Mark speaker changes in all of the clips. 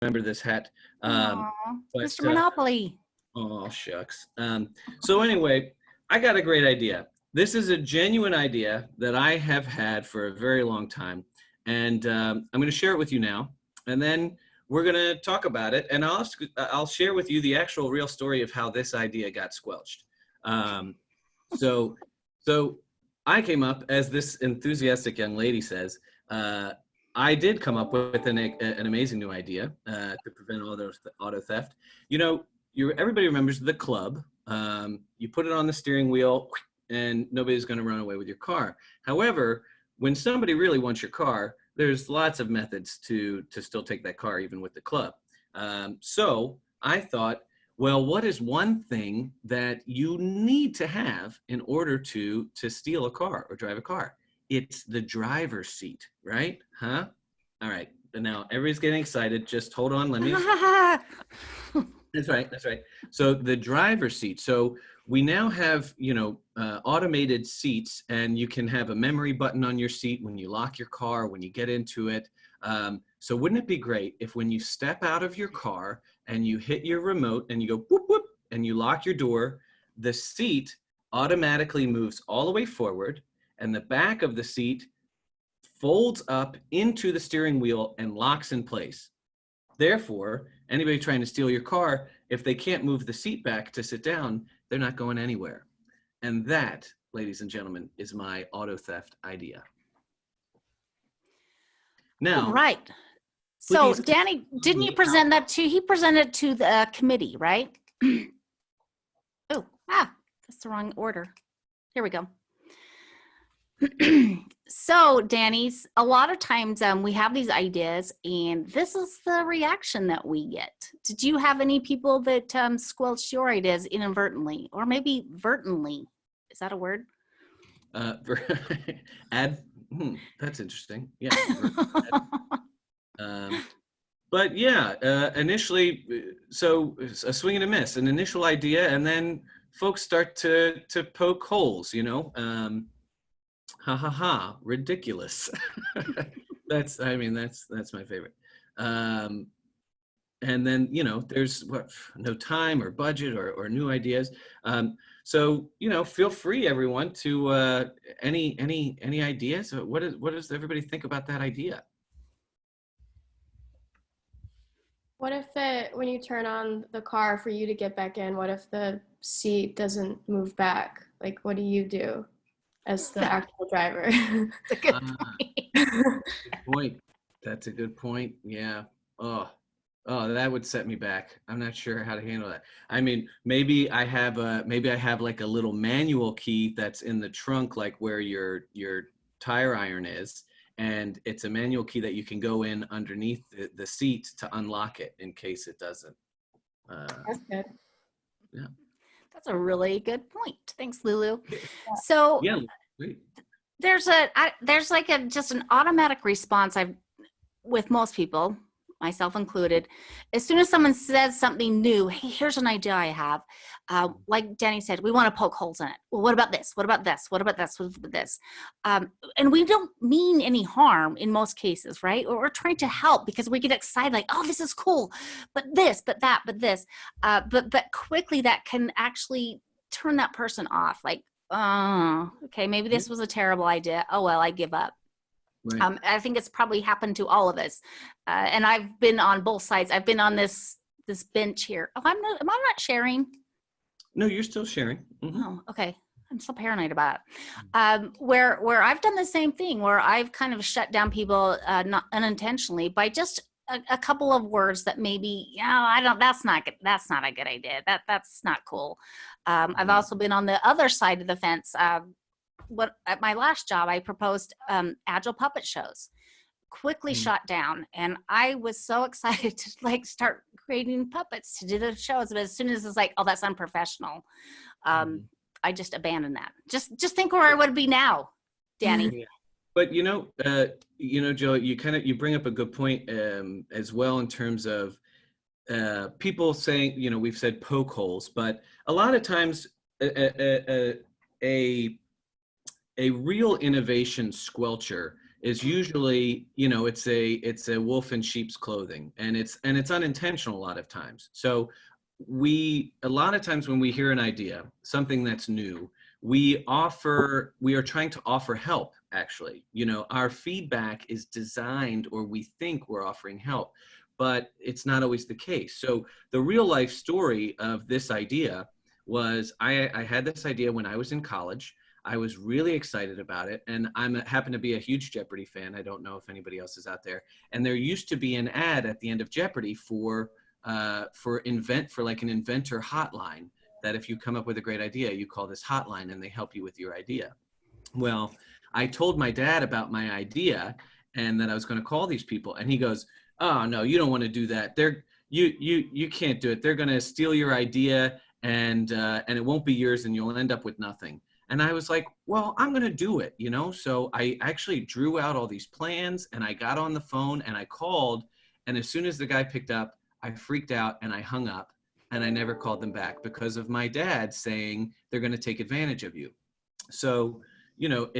Speaker 1: remember this hat.
Speaker 2: Aw,
Speaker 1: But,
Speaker 2: Mr. Monopoly.
Speaker 1: Oh, shucks. So anyway, I got a great idea. This is a genuine idea that I have had for a very long time. And I'm going to share it with you now. And then we're going to talk about it. And I'll share with you the actual real story of how this idea got squelched. So I came up, as this enthusiastic young lady says, I did come up with an amazing new idea to prevent auto theft. You know, everybody remembers the club. You put it on the steering wheel and nobody's going to run away with your car. However, when somebody really wants your car, there's lots of methods to still take that car even with the club. So I thought, well, what is one thing that you need to have in order to steal a car or drive a car? It's the driver's seat, right? Huh? All right. Now everybody's getting excited. Just hold on. Let me. That's right. That's right. So the driver's seat. So we now have, automated seats, and you can have a memory button on your seat when you lock your car, when you get into it. So wouldn't it be great if when you step out of your car and you hit your remote and you go whoop, whoop, and you lock your door, the seat automatically moves all the way forward, and the back of the seat folds up into the steering wheel and locks in place. Therefore, anybody trying to steal your car, if they can't move the seat back to sit down, they're not going anywhere. And that, ladies and gentlemen, is my auto theft idea. Now,
Speaker 2: all right. So Danny, didn't you present that to, he presented to the committee, right? Oh, that's the wrong order. Here we go. So Danny's, a lot of times we have these ideas and this is the reaction that we get. Did you have any people that squelched your ideas inadvertently, or maybe vertently? Is that a word?
Speaker 1: That's interesting. Yeah. But yeah, initially, so a swing and a miss, an initial idea, and then folks start to poke holes, ha ha ha, ridiculous. That's my favorite. And then, there's no time or budget or new ideas. So, feel free, everyone, to any ideas. What does everybody think about that idea?
Speaker 3: What if when you turn on the car for you to get back in, what if the seat doesn't move back? Like, what do you do as the actual driver?
Speaker 2: That's a good point.
Speaker 1: Good point. That's a good point. Yeah. Oh, that would set me back. I'm not sure how to handle that. I mean, maybe I have like a little manual key that's in the trunk, like where your tire iron is, and it's a manual key that you can go in underneath the seat to unlock it in case it doesn't.
Speaker 3: That's good.
Speaker 1: Yeah.
Speaker 2: That's a really good point. Thanks, Lulu. So
Speaker 1: yeah, great.
Speaker 2: There's like just an automatic response with most people, myself included. As soon as someone says something new, hey, here's an idea I have. Like Danny said, we want to poke holes in it. Well, what about this? What about this? What about this? What about this? And we don't mean any harm in most cases, right? Or we're trying to help because we get excited, like, oh, this is cool, but this, but that, but this. But quickly that can actually turn that person off. Like, oh, okay, maybe this was a terrible idea. Oh, well, I give up. Right. I think it's probably happened to all of us. And I've been on both sides. I've been on this bench here. Oh, am I not sharing?
Speaker 1: No, you're still sharing. Mm-hmm.
Speaker 2: Oh, okay. I'm so paranoid about it. Where I've done the same thing, where I've kind of shut down people not unintentionally by just a couple of words that maybe, that's not good. That's not a good idea. That's not cool. I've also been on the other side of the fence. At my last job, I proposed agile puppet shows, quickly shot down. And I was so excited to like start creating puppets to do the shows. But as soon as it's like, oh, that's unprofessional, I just abandoned that. Just think where I would be now, Danny.
Speaker 1: Yeah. But Joe, you bring up a good point as well in terms of people saying, we've said poke holes, but a lot of times a real innovation squelcher is usually, you know, it's a wolf in sheep's clothing, and it's unintentional a lot of times. So a lot of times when we hear an idea, something that's new, we are trying to offer help, actually. You know, our feedback is designed, or we think we're offering help, but it's not always the case. So the real life story of this idea was I had this idea when I was in college. I was really excited about it, and happen to be a huge Jeopardy fan. I don't know if anybody else is out there. And there used to be an ad at the end of Jeopardy for like an inventor hotline, that if you come up with a great idea, you call this hotline and they help you with your idea. Well, I told my dad about my idea and that I was going to call these people, and he goes, "Oh no, you don't want to do that. You can't do it. They're going to steal your idea, and it won't be yours, and you'll end up with nothing." And I was like, "Well, I'm going to do it, you know?" So I actually drew out all these plans, and I got on the phone and I called, and as soon as the guy picked up, I freaked out and I hung up, and I never called them back because of my dad saying they're going to take advantage of you. So, you know,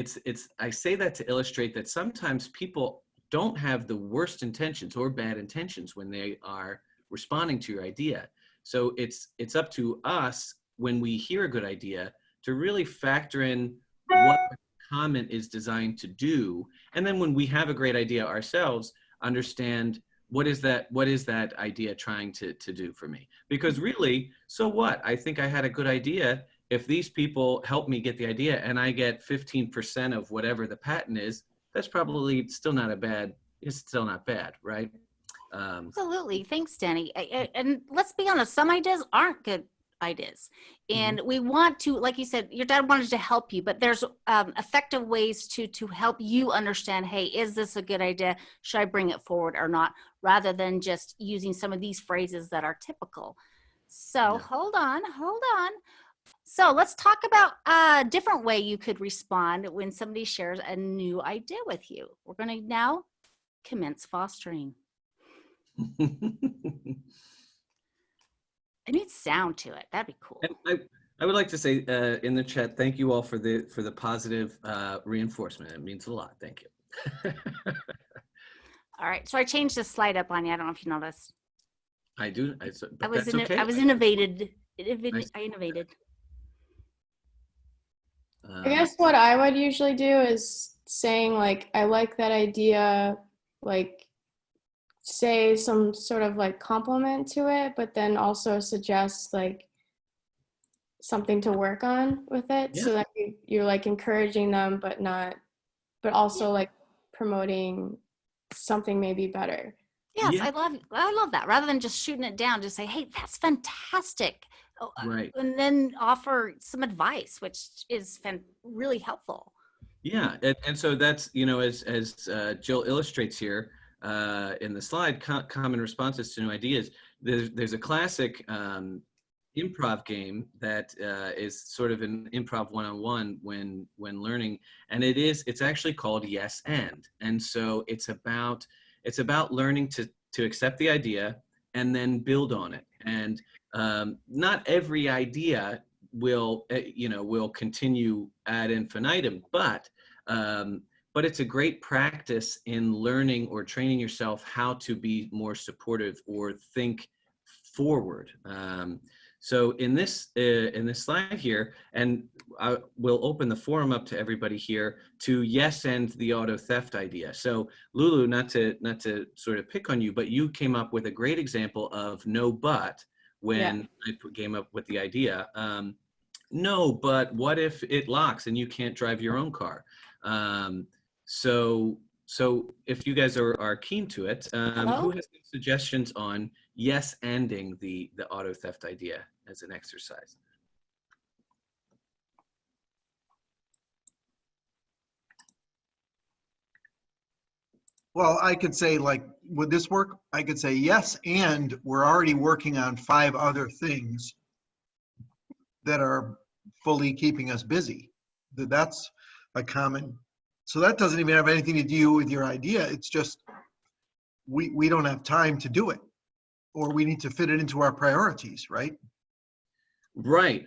Speaker 1: I say that to illustrate that sometimes people don't have the worst intentions or bad intentions when they are responding to your idea. So it's up to us, when we hear a good idea, to really factor in what the comment is designed to do. And then when we have a great idea ourselves, understand, what is that idea trying to do for me? Because really, so what? I think I had a good idea. If these people help me get the idea and I get 15% of whatever the patent is, that's probably still not bad, right?
Speaker 2: Absolutely. Thanks, Danny. And let's be honest, some ideas aren't good ideas. And we want to, like you said, your dad wanted to help you, but there's effective ways to help you understand, hey, is this a good idea? Should I bring it forward or not? Rather than just using some of these phrases that are typical. So hold on. So let's talk about a different way you could respond when somebody shares a new idea with you. We're going to now commence fostering. It needs sound to it. That'd be cool.
Speaker 1: And I would like to say in the chat, thank you all for the positive reinforcement. It means a lot. Thank you.
Speaker 2: All right. So I changed the slide up on you. I don't know if you noticed.
Speaker 1: I do.
Speaker 2: I was
Speaker 1: innovated.
Speaker 3: I guess what I would usually do is saying, like, I like that idea, like, say some sort of like compliment to it, but then also suggest like something to work on with it. So that you're like encouraging them, but also like promoting something maybe better.
Speaker 2: Yes, I love that. Rather than just shooting it down, just say, hey, that's fantastic.
Speaker 1: Right.
Speaker 2: And then offer some advice, which is really helpful.
Speaker 1: Yeah. And so that's, you know, as Jill illustrates here in the slide, common responses to new ideas. There's a classic improv game that is sort of an improv one-on-one when learning, and it's actually called Yes and so it's about learning to accept the idea and then build on it. And not every idea will continue ad infinitum, but it's a great practice in learning or training yourself how to be more supportive or think forward. So in this slide here, and I will open the forum up to everybody here to yes and the auto theft idea. So Lulu, not to sort of pick on you, but you came up with a great example of no but when I came up with the idea. No, but what if it locks and you can't drive your own car? So if you guys are keen to it, who has some suggestions on yes ending the auto theft idea as an exercise?
Speaker 4: Well, I could say, like, would this work? I could say yes, and we're already working on 5 other things that are fully keeping us busy. That's a common. So that doesn't even have anything to do with your idea. It's just we don't have time to do it, or we need to fit it into our priorities, right?
Speaker 1: Right.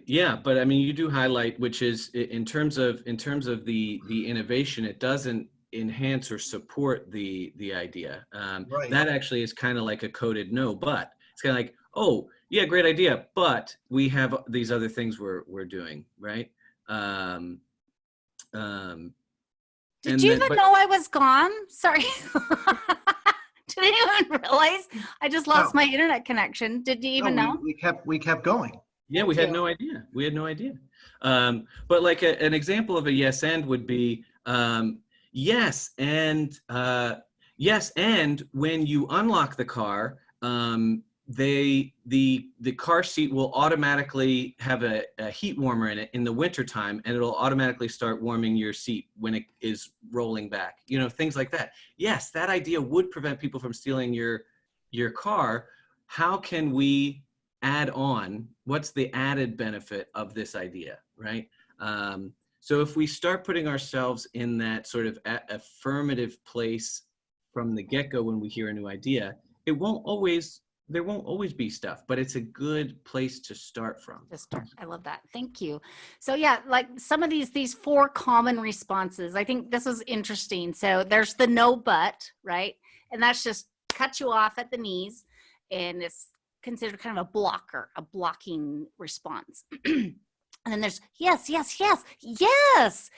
Speaker 1: Yeah, but I mean, you do highlight, which is in terms of the innovation, it doesn't enhance or support the idea.
Speaker 4: Right.
Speaker 1: That actually is kind of like a coded no, but it's kind of like, oh yeah, great idea, but we have these other things we're doing, right?
Speaker 2: Did
Speaker 1: And
Speaker 2: you
Speaker 1: then,
Speaker 2: even
Speaker 1: but
Speaker 2: know I was gone? Sorry. Did you even realize I just lost
Speaker 4: No.
Speaker 2: my internet connection? Did you
Speaker 4: No,
Speaker 2: even know?
Speaker 4: we kept going.
Speaker 1: yeah, we
Speaker 2: Thank
Speaker 1: had
Speaker 2: you.
Speaker 1: no idea. We had no idea. But like an example of a yes and would be yes and when you unlock the car, the car seat will automatically have a heat warmer in it in the wintertime, and it'll automatically start warming your seat when it is rolling back. You know, things like that. Yes, that idea would prevent people from stealing your car. How can we add on? What's the added benefit of this idea, right? So if we start putting ourselves in that sort of affirmative place from the get-go when we hear a new idea, there won't always be stuff, but it's a good place to start from.
Speaker 2: I love that. Thank you. So yeah, like some of these 4 common responses, I think this is interesting. So there's the no but, right? And that's just cut you off at the knees, and it's considered kind of a blocker, a blocking response. And then there's yes, yes, yes, yes.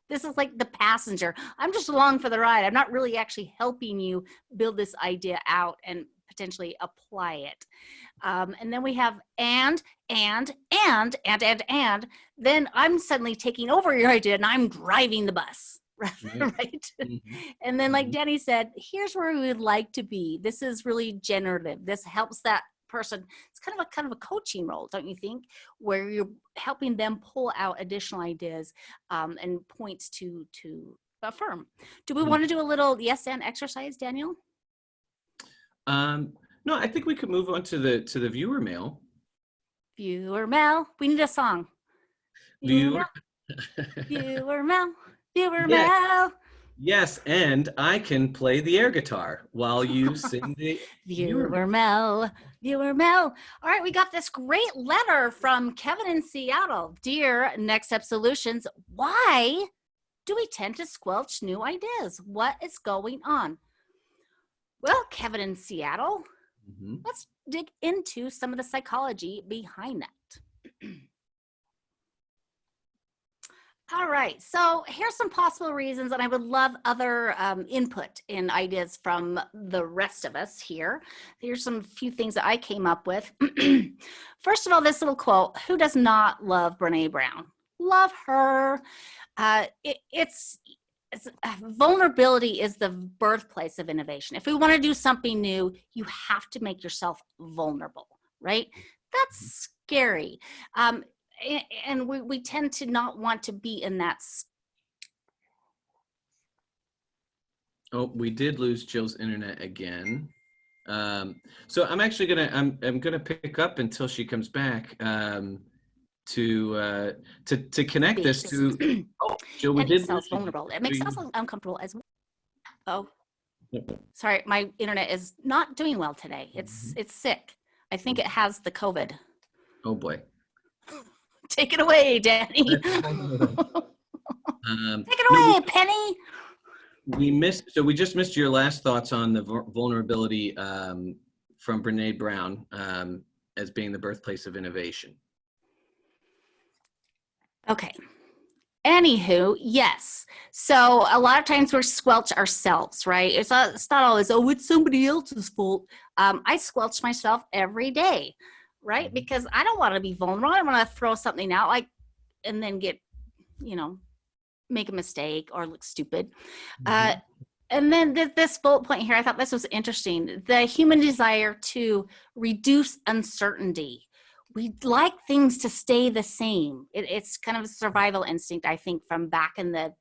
Speaker 2: This is like the passenger. I'm just along for the ride. I'm not really actually helping you build this idea out and potentially apply it. And then we have and. Then I'm suddenly taking over your idea and I'm driving the bus. Right?
Speaker 1: Mm-hmm.
Speaker 2: And then like Danny said, here's where we would like to be. This is really generative. This helps that person. It's kind of a coaching role, don't you think, where you're helping them pull out additional ideas and points to affirm. Do we want to do a little yes and exercise, Daniel?
Speaker 1: No, I think we could move on to the viewer mail.
Speaker 2: Viewer mail. We need a song.
Speaker 1: Viewer
Speaker 2: mail. Viewer mail.
Speaker 1: Yes, and I can play the air guitar while you sing the
Speaker 2: viewer mail. Viewer mail. All right, we got this great letter from Kevin in Seattle. Dear NextUp Solutions, why do we tend to squelch new ideas? What is going on? Well, Kevin in Seattle, let's dig into some of the psychology behind that. All right, so here's some possible reasons, and I would love other input and ideas from the rest of us here. Here's some few things that I came up with. First of all, this little quote, who does not love Brene Brown? Love her. Vulnerability is the birthplace of innovation. If we want to do something new, you have to make yourself vulnerable, right? That's scary. And we tend to not want to be in that.
Speaker 1: Oh, we did lose Jill's internet again. So I'm actually I'm gonna pick up until she comes back to connect this to. Oh, Jill, we did lose
Speaker 2: vulnerable. It makes us uncomfortable as well. Oh, sorry, my internet is not doing well today. It's sick. I think it has the COVID.
Speaker 1: Oh boy.
Speaker 2: Take it away, Danny. Take it away, Penny.
Speaker 1: We just missed your last thoughts on the vulnerability from Brene Brown as being the birthplace of innovation.
Speaker 2: Okay. Anywho, yes. So a lot of times we squelch ourselves, right? It's not always, oh, it's somebody else's fault. I squelch myself every day, right? Because I don't want to be vulnerable. I don't want to throw something out and then get, make a mistake or look stupid. And then this bullet point here, I thought this was interesting. The human desire to reduce uncertainty. We like things to stay the same. It's kind of a survival instinct, I think, from back in the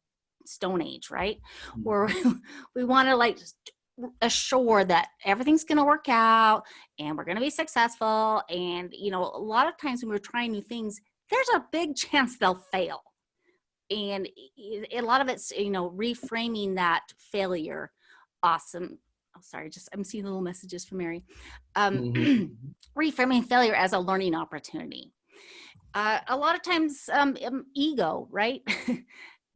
Speaker 2: Stone Age, right? Where we want to assure that everything's going to work out and we're going to be successful. And, a lot of times when we're trying new things, there's a big chance they'll fail. And a lot of it's, reframing that failure. Awesome. Oh, sorry, I'm seeing little messages from Mary. Reframing failure as a learning opportunity. A lot of times, ego, right?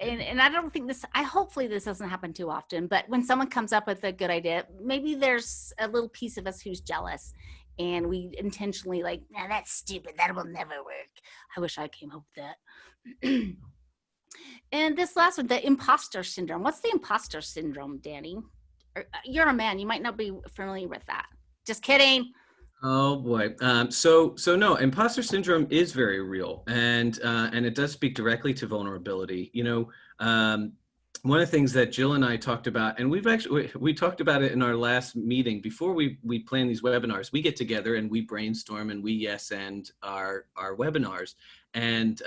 Speaker 2: and I don't think hopefully this doesn't happen too often, but when someone comes up with a good idea, maybe there's a little piece of us who's jealous, and we intentionally like, nah, that's stupid, that will never work. I wish I came up with that. And this last one, the imposter syndrome. What's the imposter syndrome, Danny? You're a man, you might not be familiar with that. Just kidding.
Speaker 1: Oh boy. So no, imposter syndrome is very real, and it does speak directly to vulnerability. One of the things that Jill and I talked about, and we talked about it in our last meeting before we plan these webinars. We get together and we brainstorm and we end our webinars, and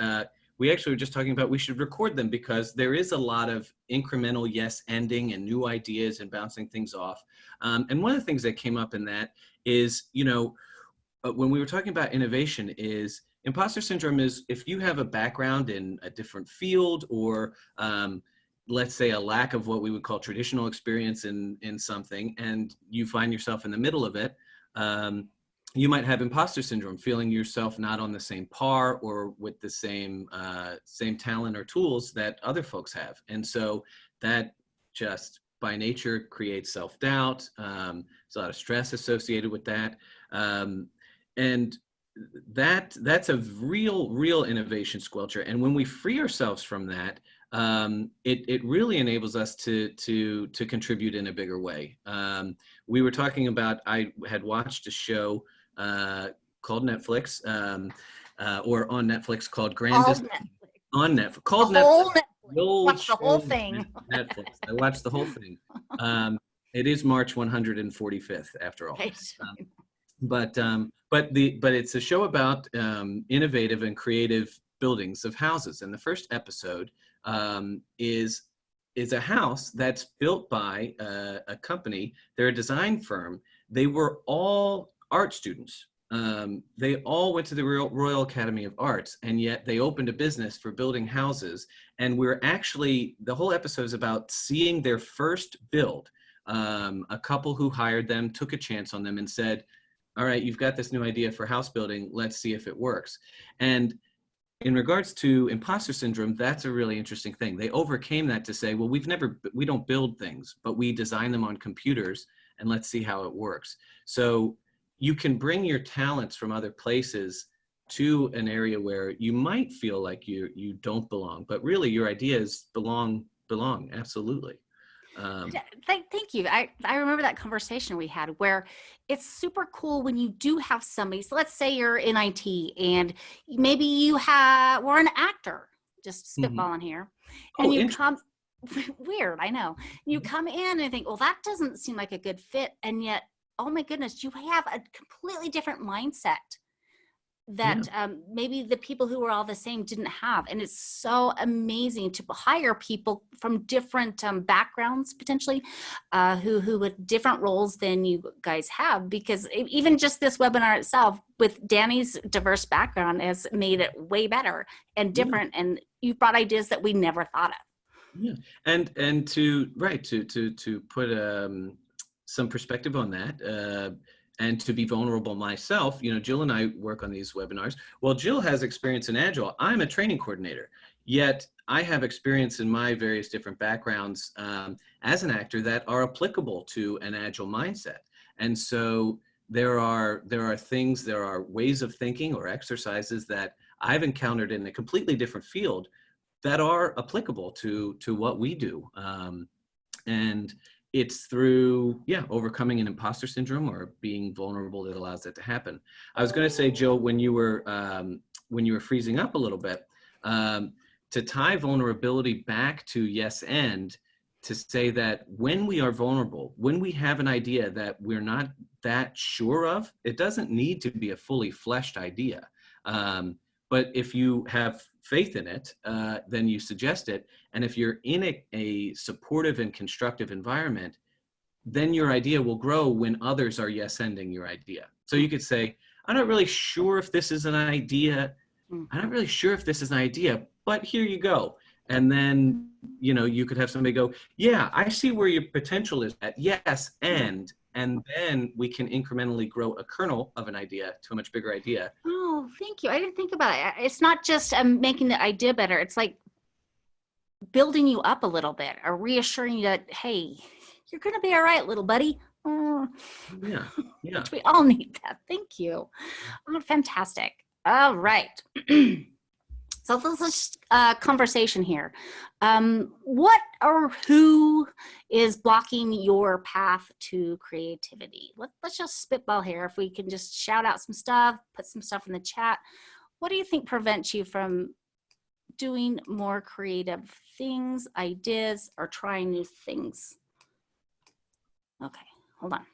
Speaker 1: we actually were just talking about we should record them because there is a lot of incremental yes ending and new ideas and bouncing things off. And one of the things that came up in that is, when we were talking about innovation, is imposter syndrome is if you have a background in a different field, or let's say a lack of what we would call traditional experience in something, and you find yourself in the middle of it, you might have imposter syndrome, feeling yourself not on the same par or with the same talent or tools that other folks have. And so that just by nature creates self-doubt. There's a lot of stress associated with that. And that's a real innovation squelcher. And when we free ourselves from that, it really enables us to contribute in a bigger way. We were talking about, I had watched a show called Netflix, or on Netflix, called Grand Design. On Netflix, called Netflix.
Speaker 2: Watch the whole thing.
Speaker 1: Netflix. I watched the whole thing. It is March 145th after all.
Speaker 2: Right.
Speaker 1: But it's a show about innovative and creative buildings of houses. And the first episode is a house that's built by a company. They're a design firm. They were all art students. They all went to the Royal Academy of Arts, and yet they opened a business for building houses. And the whole episode is about seeing their first build. A couple who hired them took a chance on them and said, all right, you've got this new idea for house building. Let's see if it works. And in regards to imposter syndrome, that's a really interesting thing. They overcame that to say, well, we don't build things, but we design them on computers, and let's see how it works. So you can bring your talents from other places to an area where you might feel like you don't belong, but really your ideas belong, absolutely.
Speaker 2: Thank you. I remember that conversation we had where it's super cool when you do have somebody. So let's say you're in IT and maybe we're an actor, just spitballing here, and you come, weird, I know. You come in and think, well, that doesn't seem like a good fit. And yet, oh my goodness, you have a completely different mindset that maybe the people who were all the same didn't have. And it's so amazing to hire people from different backgrounds, potentially, who with different roles than you guys have, because even just this webinar itself with Danny's diverse background has made it way better and different. And you brought ideas that we never thought of.
Speaker 1: Yeah. And to put some perspective on that, and to be vulnerable myself, Jill and I work on these webinars. Well, Jill has experience in Agile. I'm a training coordinator, yet I have experience in my various different backgrounds as an actor that are applicable to an Agile mindset. And so there are ways of thinking or exercises that I've encountered in a completely different field that are applicable to what we do. And it's through, overcoming an imposter syndrome or being vulnerable that allows that to happen. I was going to say, Jill, when you were freezing up a little bit, to tie vulnerability back to yes and, to say that when we are vulnerable, when we have an idea that we're not that sure of, it doesn't need to be a fully fleshed idea. But if you have faith in it, then you suggest it. And if you're in a supportive and constructive environment, then your idea will grow when others are yes-ending your idea. So you could say, I'm not really sure if this is an idea. I'm not really sure if this is an idea, but here you go. And then, you could have somebody go, yeah, I see where your potential is at. Yes, and then we can incrementally grow a kernel of an idea to a much bigger idea.
Speaker 2: Oh, thank you. I didn't think about it. It's not just making the idea better. It's like building you up a little bit or reassuring you that, hey, you're going to be all right, little buddy.
Speaker 1: Yeah. Yeah.
Speaker 2: Which we all need that. Thank you. Oh, fantastic. All right. So this is a conversation here. What or who is blocking your path to creativity? Let's just spitball here. If we can just shout out some stuff, put some stuff in the chat. What do you think prevents you from doing more creative things, ideas, or trying new things? Okay, hold on.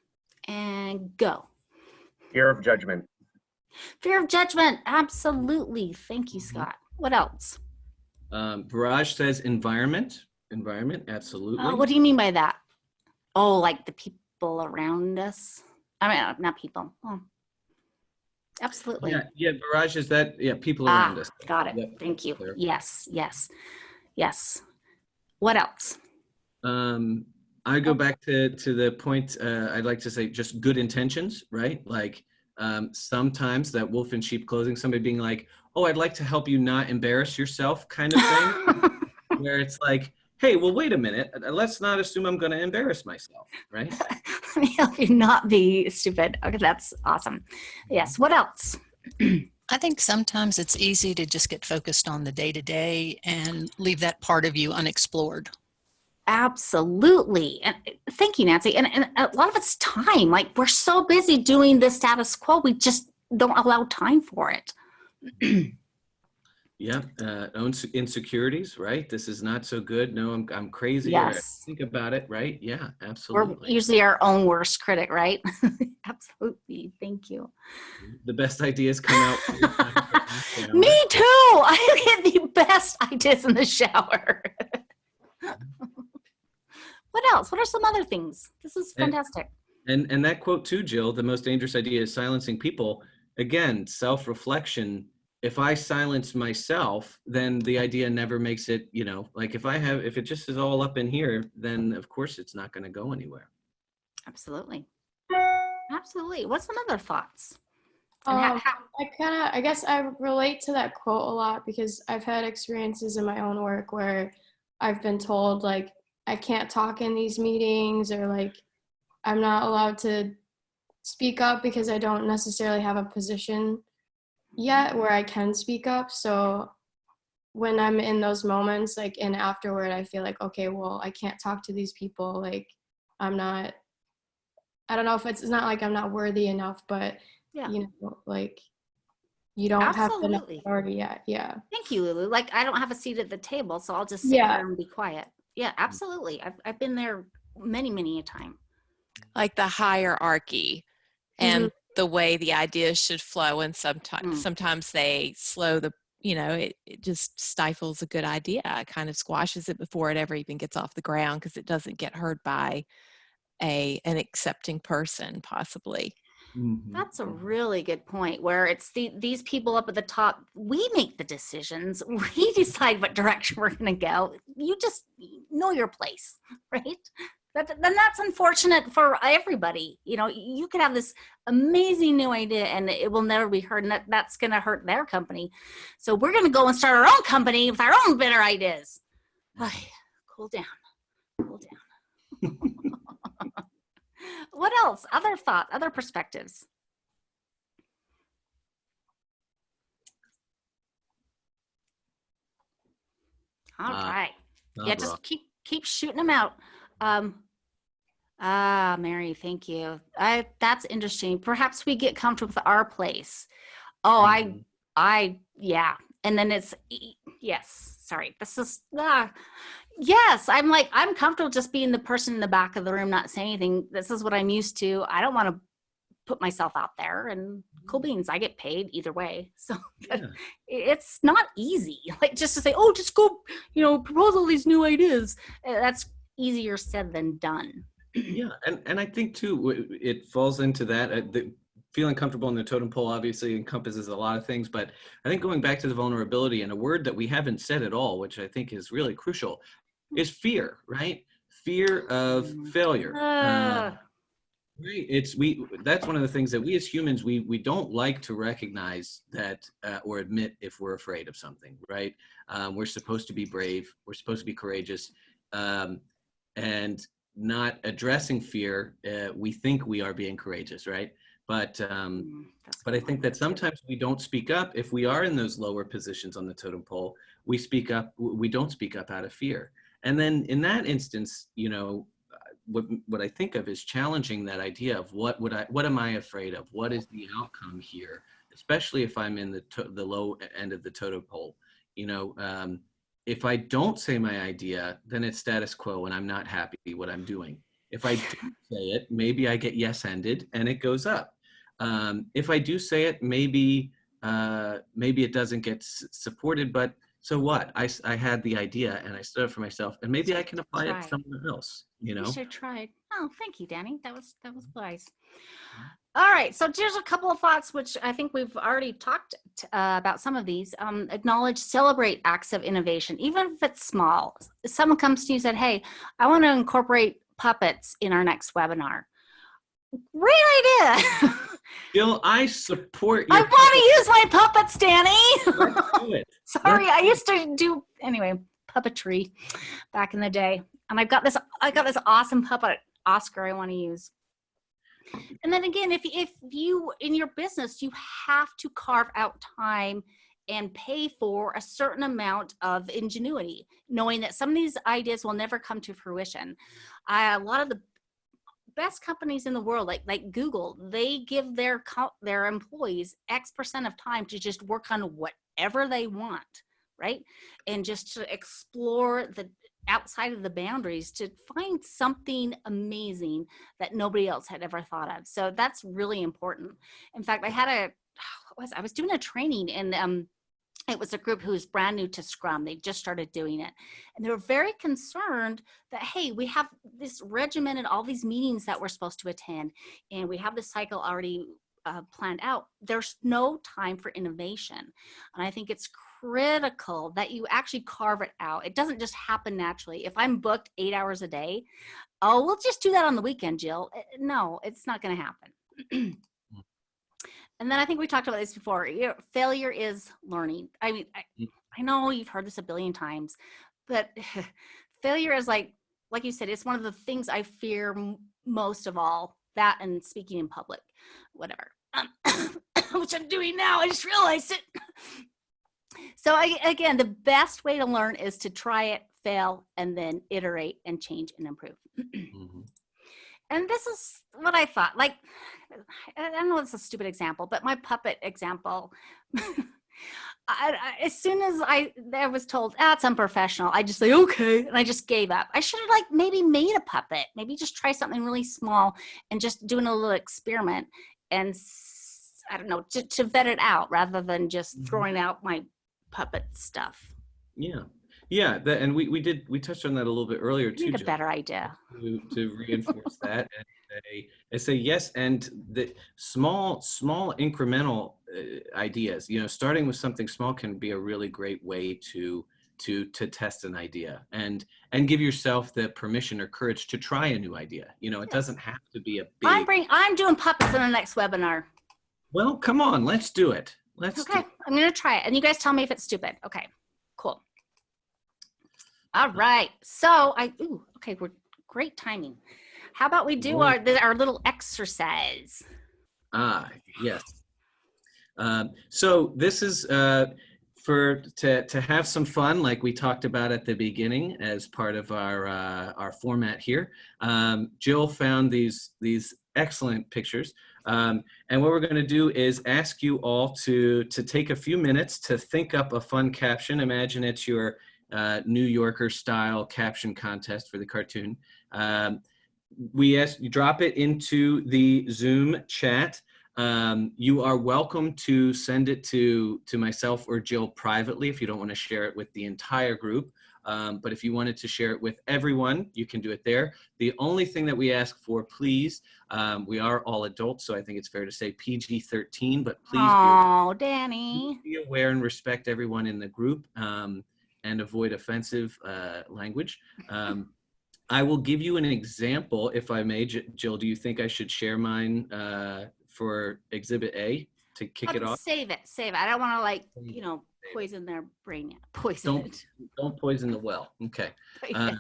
Speaker 2: And go.
Speaker 5: Fear of judgment.
Speaker 2: Fear of judgment. Absolutely. Thank you, Scott. What else?
Speaker 1: Barrage says environment. Environment, absolutely.
Speaker 2: Oh, what do you mean by that? Oh, like the people around us? I mean, not people. Oh, absolutely.
Speaker 1: Yeah, Barrage is that, people around us.
Speaker 2: Got it.
Speaker 1: Yep.
Speaker 2: Thank you.
Speaker 1: Clear.
Speaker 2: Yes, yes, yes. What else?
Speaker 1: I go back to the point, I'd like to say just good intentions, right? Like sometimes that wolf in sheep clothing, somebody being like, oh, I'd like to help you not embarrass yourself kind of thing, where it's like, hey, well, wait a minute. Let's not assume I'm going to embarrass myself, right?
Speaker 2: Let me help you not be stupid. Okay, that's awesome. Yes, what else?
Speaker 6: I think sometimes it's easy to just get focused on the day-to-day and leave that part of you unexplored.
Speaker 2: Absolutely. And thank you, Nancy. And a lot of it's time. Like we're so busy doing the status quo, we just don't allow time for it.
Speaker 1: Yeah, own insecurities, right? This is not so good. No, I'm crazy.
Speaker 2: Yes.
Speaker 1: Think about it, right? Yeah,
Speaker 2: We're
Speaker 1: absolutely.
Speaker 2: usually our own worst critic, right? Absolutely. Thank you.
Speaker 1: The best ideas come out.
Speaker 2: Me too. I get the best ideas in the shower. What else? What are some other things? This is fantastic.
Speaker 1: And that quote too, Jill, the most dangerous idea is silencing people. Again, self-reflection. If I silence myself, then the idea never makes it, like if it just is all up in here, then of course it's not going to go anywhere.
Speaker 2: Absolutely. Absolutely. What's some other thoughts?
Speaker 3: I guess I relate to that quote a lot because I've had experiences in my own work where I've been told like, I can't talk in these meetings, or like, I'm not allowed to speak up because I don't necessarily have a position yet where I can speak up. So when I'm in those moments, like, and afterward, I feel like, okay, well, I can't talk to these people. Like, I don't know if it's not like I'm not worthy enough, but like, you don't have enough authority yet. Yeah.
Speaker 2: Thank you, Lulu. Like, I don't have a seat at the table, so I'll just sit there and be quiet. Yeah, absolutely. I've been there many, many a time.
Speaker 7: Like the hierarchy and the way the ideas should flow, and sometimes they slow it just stifles a good idea. It kind of squashes it before it ever even gets off the ground because it doesn't get heard by an accepting person, possibly.
Speaker 2: That's a really good point, where it's these people up at the top, we make the decisions, we decide what direction we're going to go. You just know your place, right? Then that's unfortunate for everybody. You could have this amazing new idea and it will never be heard, and that's going to hurt their company. So we're going to go and start our own company with our own better ideas. Cool down. What else? Other thoughts, other perspectives? All right. Yeah, just keep shooting them out. Mary, thank you. That's interesting. Perhaps we get comfortable with our place. Yeah. And then it's, yes, sorry. This is, yes, I'm comfortable just being the person in the back of the room, not saying anything. This is what I'm used to. I don't want to put myself out there, and cool beans, I get paid either way. So it's not easy. Like just to say, oh, just go, propose all these new ideas. That's easier said than done.
Speaker 1: Yeah. And I think too, it falls into that, feeling comfortable in the totem pole obviously encompasses a lot of things, but I think going back to the vulnerability, and a word that we haven't said at all, which I think is really crucial, is fear, right? Fear of failure. Right. That's one of the things that we as humans, we don't like to recognize that or admit if we're afraid of something, right? We're supposed to be brave. We're supposed to be courageous. And not addressing fear, we think we are being courageous, right? But I think that sometimes we don't speak up. If we are in those lower positions on the totem pole, we speak up. We don't speak up out of fear. And then in that instance, what I think of is challenging that idea of what am I afraid of? What is the outcome here? Especially if I'm in the low end of the totem pole. If I don't say my idea, then it's status quo and I'm not happy what I'm doing. If I do say it, maybe I get yes-ended and it goes up. If I do say it, maybe it doesn't get supported, but so what? I had the idea and I stood up for myself, and maybe I can apply it somewhere else. You
Speaker 2: should have tried. Oh, thank you, Danny. That was wise. All right, so here's a couple of thoughts, which I think we've already talked about some of these. Acknowledge, celebrate acts of innovation, even if it's small. If someone comes to you and said, hey, I want to incorporate puppets in our next webinar. Great idea.
Speaker 1: Jill, I support you.
Speaker 2: I want to use my puppets, Danny.
Speaker 1: Let's do it.
Speaker 2: Sorry, I used to do, puppetry back in the day. And I got this awesome puppet, Oscar, I want to use. And then again, if you, in your business, you have to carve out time and pay for a certain amount of ingenuity, knowing that some of these ideas will never come to fruition. A lot of the best companies in the world, like Google, they give their employees X% of time to just work on whatever they want, right? And just to explore the outside of the boundaries to find something amazing that nobody else had ever thought of. So that's really important. In fact, I was doing a training, and it was a group who was brand new to Scrum. They just started doing it. And they were very concerned that, hey, we have this regimented, all these meetings that we're supposed to attend, and we have this cycle already planned out. There's no time for innovation. And I think it's critical that you actually carve it out. It doesn't just happen naturally. If I'm booked 8 hours a day, oh, we'll just do that on the weekend, Jill. No, it's not going to happen. And then I think we talked about this before. Failure is learning. I know you've heard this a billion times, but failure is like you said, it's one of the things I fear most of all, that and speaking in public, whatever, which I'm doing now. I just realized it. So again, the best way to learn is to try it, fail, and then iterate and change and improve. Mm-hmm. And this is what I thought. Like, I don't know, it's a stupid example, but my puppet example, as soon as I was told, it's unprofessional, I just say, okay, and I just gave up. I should have maybe made a puppet, maybe just try something really small and just doing a little experiment and, I don't know, to vet it out rather than just throwing out my puppet stuff.
Speaker 1: Yeah, and we touched on that a little bit earlier too.
Speaker 2: Need a better idea
Speaker 1: to reinforce that and say yes, and the small incremental ideas. Starting with something small can be a really great way to test an idea and give yourself the permission or courage to try a new idea. It doesn't have to be a big.
Speaker 2: I'm doing puppets in the next webinar.
Speaker 1: Well, come on, let's do it.
Speaker 2: Okay, I'm gonna try it, and you guys tell me if it's stupid. Okay, cool. All right, so we're great timing. How about we do our little exercise?
Speaker 1: Yes. So this is to have some fun, like we talked about at the beginning, as part of our format here. Jill found these excellent pictures, and what we're going to do is ask you all to take a few minutes to think up a fun caption. Imagine it's your New Yorker style caption contest for the cartoon. We ask you drop it into the Zoom chat. You are welcome to send it to myself or Jill privately if you don't want to share it with the entire group. But if you wanted to share it with everyone, you can do it there. The only thing that we ask for, please, we are all adults, so I think it's fair to say PG-13, but please be aware and respect everyone in the group. And avoid offensive language. I will give you an example, if I may. Jill, do you think I should share mine for Exhibit A to kick it off?
Speaker 2: Save it. I don't want to, like, poison their brain.
Speaker 1: Don't poison the well. Okay.
Speaker 2: Yes.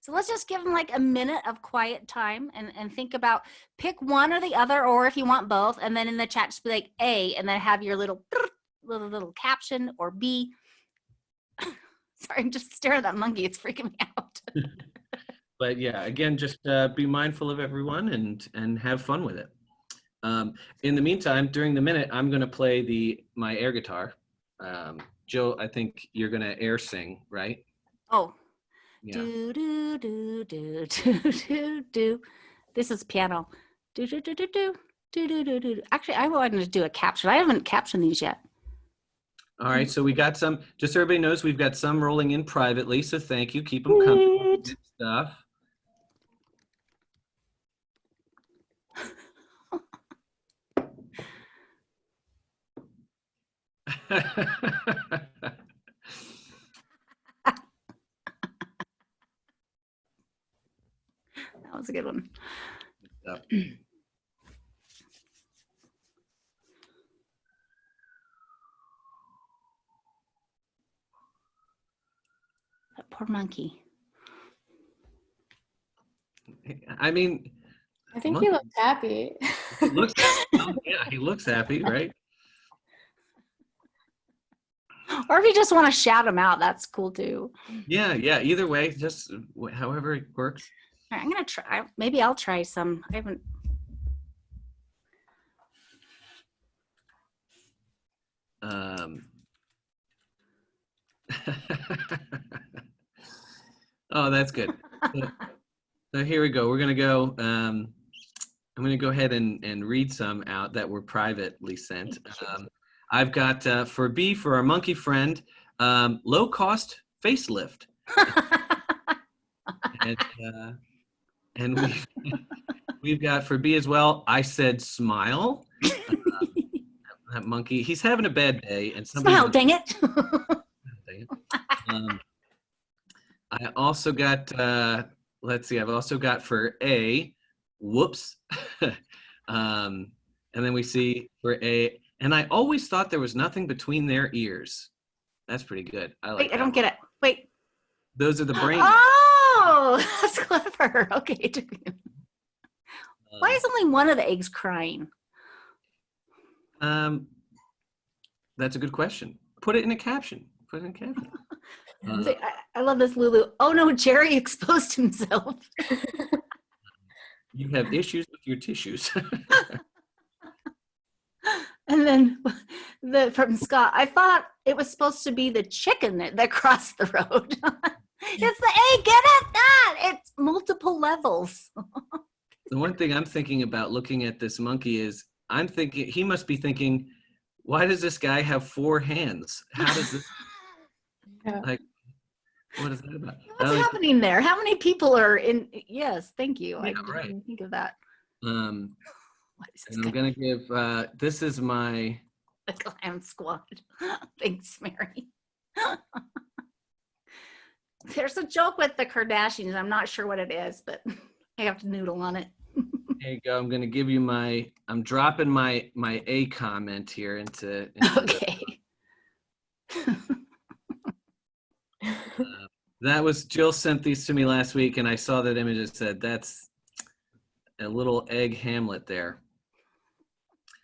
Speaker 2: So let's just give them like a minute of quiet time and think about, pick one or the other, or if you want both, and then in the chat just be like A, and then have your little caption, or B. Sorry, I'm just staring at that monkey. It's freaking me out.
Speaker 1: But yeah, again, just be mindful of everyone and have fun with it. In the meantime, during the minute, I'm going to play my air guitar. Jill, I think you're going to air sing, right?
Speaker 2: Oh.
Speaker 1: Yeah.
Speaker 2: Do do do do do do do. This is piano. Do do do do do do do do do. Actually, I wanted to do a caption. I haven't captioned these yet.
Speaker 1: All right, so we got some. Just so everybody knows, we've got some rolling in privately. So thank you. Keep them coming. Good stuff.
Speaker 2: That was a good one.
Speaker 1: Yep.
Speaker 2: That poor monkey.
Speaker 1: I mean,
Speaker 3: I think he looks happy.
Speaker 1: he looks happy. Yeah, he looks happy, right?
Speaker 2: Or if you just want to shout him out, that's cool too.
Speaker 1: Yeah. Either way, just however it works.
Speaker 2: All right, I'm gonna try. Maybe I'll try some. I haven't.
Speaker 1: Oh, that's good. So here we go. We're gonna go. I'm gonna go ahead and read some out that were privately sent. I've got for B, for our monkey friend, low cost facelift. And we've got for B as well, I said smile. That monkey, he's having a bad day. And
Speaker 2: Smile, dang it.
Speaker 1: Dang it. I also got, let's see, I've also got for A, whoops. And then we see for A, and I always thought there was nothing between their ears. That's pretty good. I like
Speaker 2: Wait,
Speaker 1: that
Speaker 2: I don't
Speaker 1: one.
Speaker 2: get it. Wait.
Speaker 1: Those are the brain.
Speaker 2: Oh, that's clever. Okay. Why is only one of the eggs crying?
Speaker 1: That's a good question. Put it in a caption.
Speaker 2: I love this, Lulu. Oh no, Jerry exposed himself.
Speaker 1: You have issues with your tissues.
Speaker 2: And then from Scott, I thought it was supposed to be the chicken that crossed the road. It's the egg, get it? That it's multiple levels.
Speaker 1: The one thing I'm thinking about looking at this monkey is I'm thinking he must be thinking, why does this guy have 4 hands? How does this like what is that about?
Speaker 2: What's happening there? How many people are in? Yes, thank you. I didn't
Speaker 1: right.
Speaker 2: even think of that. What is this
Speaker 1: And I'm gonna give this is my
Speaker 2: the clown squad. Thanks, Mary. There's a joke with the Kardashians. I'm not sure what it is, but I have to noodle on it.
Speaker 1: there you go. I'm gonna give you I'm dropping my A comment here into
Speaker 2: Okay.
Speaker 1: That was Jill sent these to me last week, and I saw that image and said, that's a little egg Hamlet there.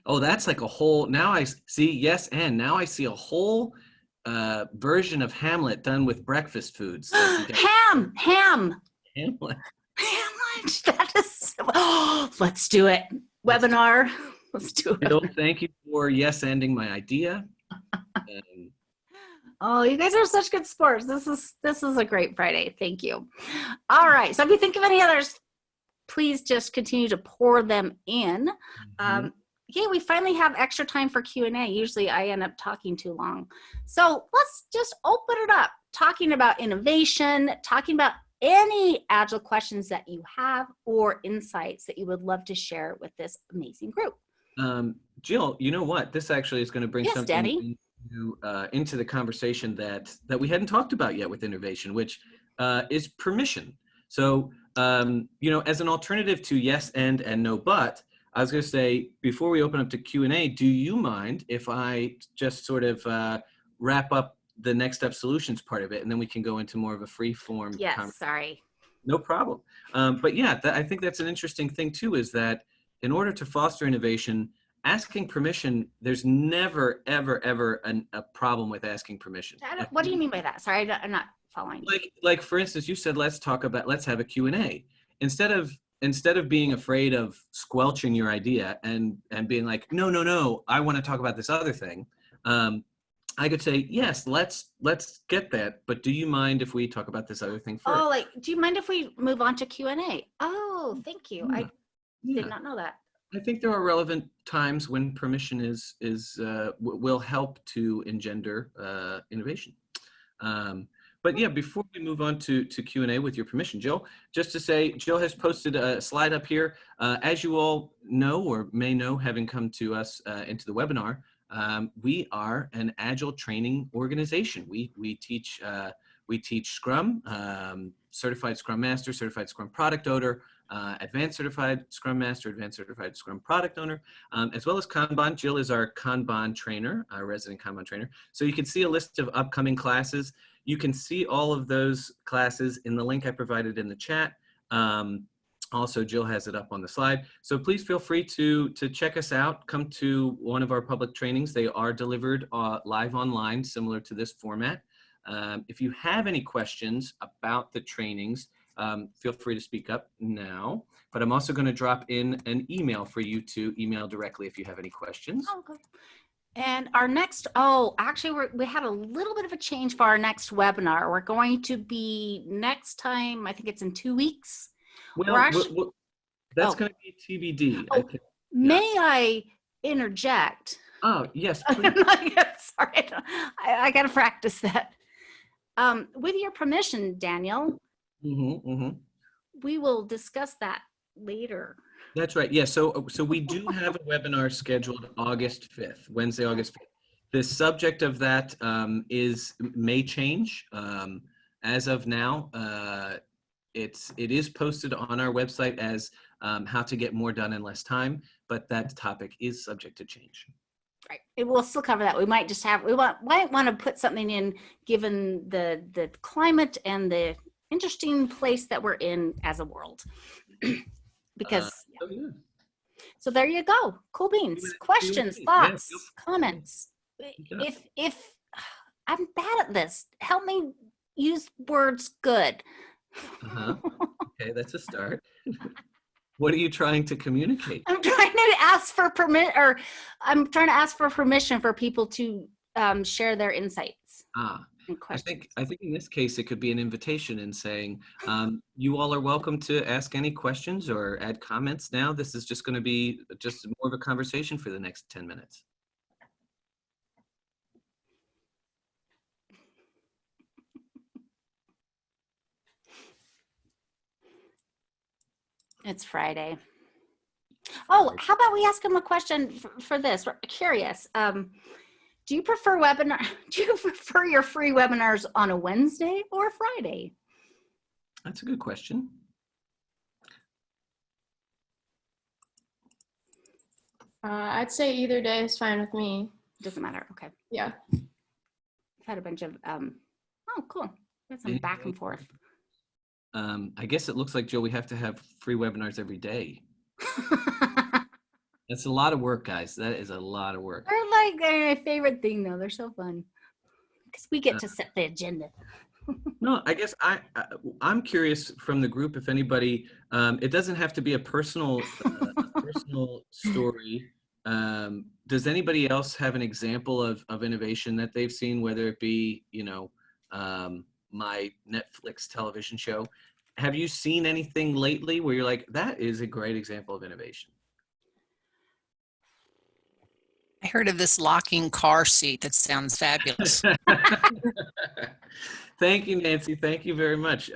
Speaker 1: Oh, that's like a whole, now I see, yes, and now I see a whole version of Hamlet done with breakfast foods. Like
Speaker 2: Ham.
Speaker 1: Hamlet.
Speaker 2: Hamlet. That is, let's do it. Webinar. Let's do it.
Speaker 1: Jill, thank you for yes-ending my idea.
Speaker 2: Oh, you guys are such good sports. This is a great Friday. Thank you. All right. So if you think of any others, please just continue to pour them in. Yeah, we finally have extra time for Q&A. Usually I end up talking too long. So let's just open it up, talking about innovation, talking about any Agile questions that you have or insights that you would love to share with this amazing group.
Speaker 1: Jill, you know what? This actually is going to bring
Speaker 2: Yes,
Speaker 1: something
Speaker 2: Daddy.
Speaker 1: into the conversation that we hadn't talked about yet with innovation, which is permission. So, as an alternative to yes and no but, I was going to say, before we open up to Q&A, do you mind if I just sort of wrap up the NextUp Solutions part of it, and then we can go into more of a free form
Speaker 2: Yes, sorry.
Speaker 1: No problem. But yeah, I think that's an interesting thing too, is that in order to foster innovation, asking permission, there's never, ever, ever a problem with asking permission.
Speaker 2: What do you mean by that? Sorry, I'm not following.
Speaker 1: Like for instance, you said, let's have a Q&A. Instead of being afraid of squelching your idea and being like, no, I want to talk about this other thing. I could say, yes, let's get that, but do you mind if we talk about this other thing first?
Speaker 2: Oh, do you mind if we move on to Q&A? Oh, thank you.
Speaker 1: Yeah.
Speaker 2: I did not know that.
Speaker 1: I think there are relevant times when permission will help to engender innovation. But yeah, before we move on to Q&A, with your permission, Jill, just to say, Jill has posted a slide up here. As you all know or may know, having come to us into the webinar, we are an agile training organization. We teach Scrum, certified Scrum Master, certified Scrum Product Owner, advanced certified Scrum Master, advanced certified Scrum Product Owner, as well as Kanban. Jill is our Kanban trainer, our resident Kanban trainer. So you can see a list of upcoming classes. You can see all of those classes in the link I provided in the chat. Also, Jill has it up on the slide. So please feel free to check us out. Come to one of our public trainings. They are delivered live online, similar to this format. If you have any questions about the trainings, feel free to speak up now. But I'm also going to drop in an email for you to email directly if you have any questions.
Speaker 2: Oh, okay. And our next, actually, we had a little bit of a change for our next webinar. We're going to be next time, I think it's in 2 weeks.
Speaker 1: Well, that's going to be TBD.
Speaker 2: May I interject?
Speaker 1: Oh, yes, please.
Speaker 2: Sorry, I got to practice that. With your permission, Daniel, we will discuss that later.
Speaker 1: That's right. Yeah. So we do have a webinar scheduled August 5th, Wednesday, August 5th. The subject of that may change. As of now, it is posted on our website as how to get more done in less time, but that topic is subject to change.
Speaker 2: Right. It will still cover that. We might just might want to put something in, given the climate and the interesting place that we're in as a world. Because so there you go. Cool beans. Questions, thoughts, comments. If I'm bad at this, help me use words good.
Speaker 1: Okay, that's a start. What are you trying to communicate?
Speaker 2: I'm trying to ask for permission for people to share their insights.
Speaker 1: I think in this case it could be an invitation in saying, you all are welcome to ask any questions or add comments now. This is just going to be just more of a conversation for the next 10 minutes.
Speaker 2: It's Friday. Oh, how about we ask them a question for this? We're curious. Do you prefer your free webinars on a Wednesday or a Friday?
Speaker 1: That's a good question.
Speaker 3: I'd say either day is fine with me.
Speaker 2: Doesn't matter. Okay.
Speaker 3: Yeah.
Speaker 2: I've had a bunch of, oh, cool. Got some back and forth.
Speaker 1: I guess it looks like, Joe, we have to have free webinars every day. That's a lot of work, guys. That is a lot of work.
Speaker 2: They're like my favorite thing, though. They're so fun because we get to set the agenda.
Speaker 1: No, I guess I'm curious from the group if anybody. It doesn't have to be a personal story. Does anybody else have an example of innovation that they've seen, whether it be my Netflix television show? Have you seen anything lately where you're like, that is a great example of innovation?
Speaker 6: I heard of this locking car seat that sounds fabulous.
Speaker 1: Thank you, Nancy. Thank you very much.